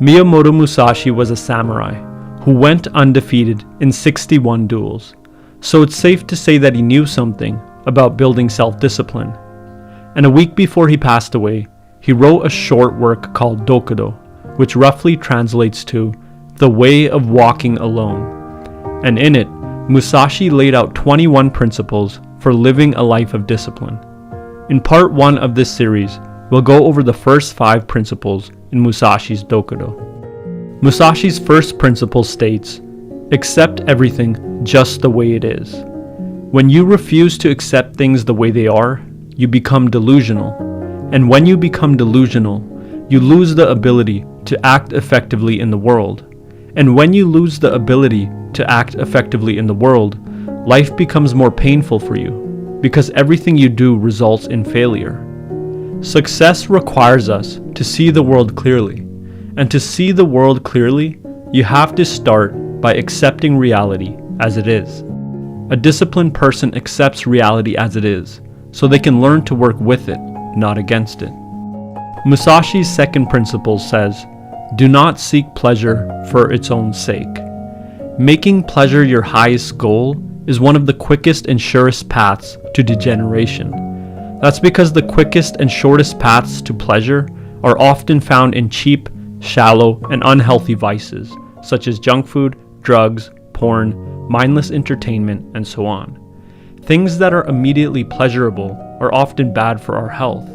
Miyamoto Musashi was a samurai who went undefeated in 61 duels, so it's safe to say that he knew something about building self-discipline. And a week before he passed away, he wrote a short work called Dokudo, which roughly translates to The Way of Walking Alone. And in it, Musashi laid out 21 principles for living a life of discipline. In part 1 of this series, we'll go over the first 5 principles in Musashi's Dokudo. Musashi's first principle states, accept everything just the way it is. When you refuse to accept things the way they are, you become delusional. And when you become delusional, you lose the ability to act effectively in the world. And when you lose the ability to act effectively in the world, life becomes more painful for you, because everything you do results in failure. Success requires us to see the world clearly, and to see the world clearly, you have to start by accepting reality as it is. A disciplined person accepts reality as it is, so they can learn to work with it, not against it. Musashi's second principle says, do not seek pleasure for its own sake. Making pleasure your highest goal is one of the quickest and surest paths to degeneration. That's because the quickest and shortest paths to pleasure are often found in cheap, shallow, and unhealthy vices, such as junk food, drugs, porn, mindless entertainment, and so on. Things that are immediately pleasurable are often bad for our health,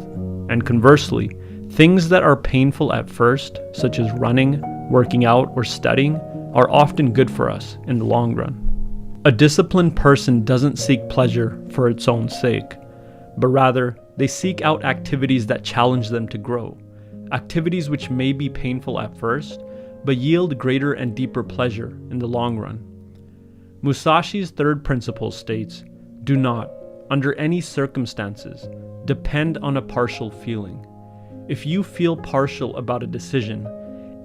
and conversely, things that are painful at first, such as running, working out, or studying, are often good for us in the long run. A disciplined person doesn't seek pleasure for its own sake, but rather, they seek out activities that challenge them to grow, activities which may be painful at first, but yield greater and deeper pleasure in the long run. Musashi's third principle states, do not, under any circumstances, depend on a partial feeling. If you feel partial about a decision,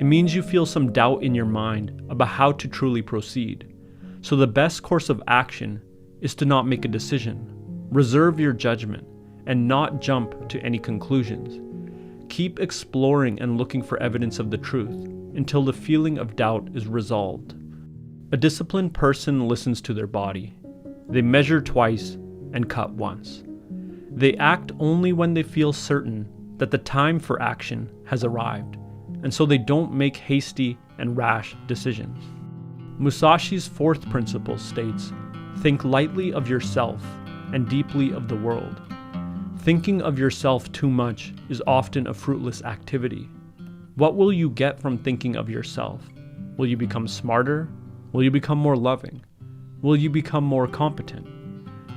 it means you feel some doubt in your mind about how to truly proceed. So the best course of action is to not make a decision. Reserve your judgment and not jump to any conclusions. Keep exploring and looking for evidence of the truth until the feeling of doubt is resolved. A disciplined person listens to their body. They measure twice and cut once. They act only when they feel certain that the time for action has arrived, and so they don't make hasty and rash decisions. Musashi's fourth principle states, think lightly of yourself and deeply of the world. Thinking of yourself too much is often a fruitless activity. What will you get from thinking of yourself? Will you become smarter? Will you become more loving? Will you become more competent?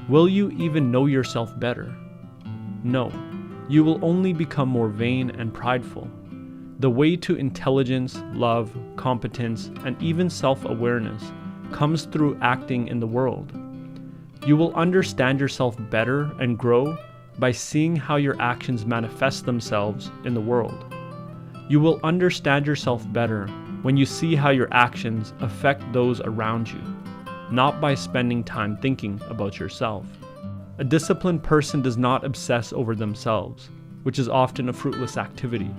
Will you even know yourself better? No, you will only become more vain and prideful. The way to intelligence, love, competence, and even self-awareness comes through acting in the world. You will understand yourself better and grow by seeing how your actions manifest themselves in the world. You will understand yourself better when you see how your actions affect those around you, not by spending time thinking about yourself. A disciplined person does not obsess over themselves, which is often a fruitless activity,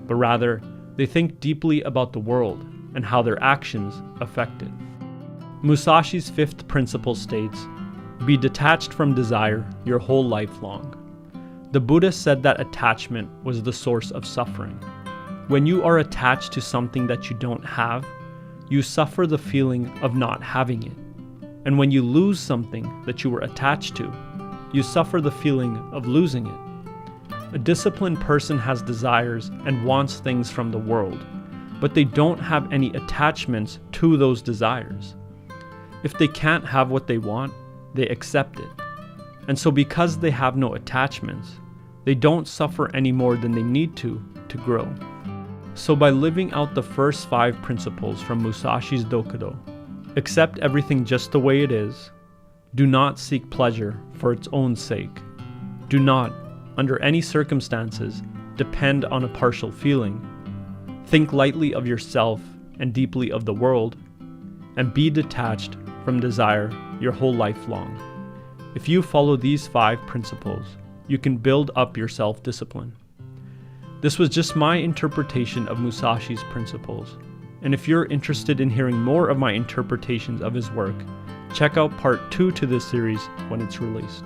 but rather they think deeply about the world and how their actions affect it. Musashi's fifth principle states, be detached from desire your whole life long. The Buddha said that attachment was the source of suffering. When you are attached to something that you don't have, you suffer the feeling of not having it. And when you lose something that you were attached to, you suffer the feeling of losing it. A disciplined person has desires and wants things from the world, but they don't have any attachments to those desires. If they can't have what they want, they accept it. And so because they have no attachments, they don't suffer any more than they need to grow. So by living out the first 5 principles from Musashi's Dokudo, accept everything just the way it is, do not seek pleasure for its own sake, do not, under any circumstances, depend on a partial feeling, think lightly of yourself and deeply of the world, and be detached from desire your whole life long. If you follow these 5 principles, you can build up your self-discipline. This was just my interpretation of Musashi's principles. And if you're interested in hearing more of my interpretations of his work, check out part 2 to this series when it's released.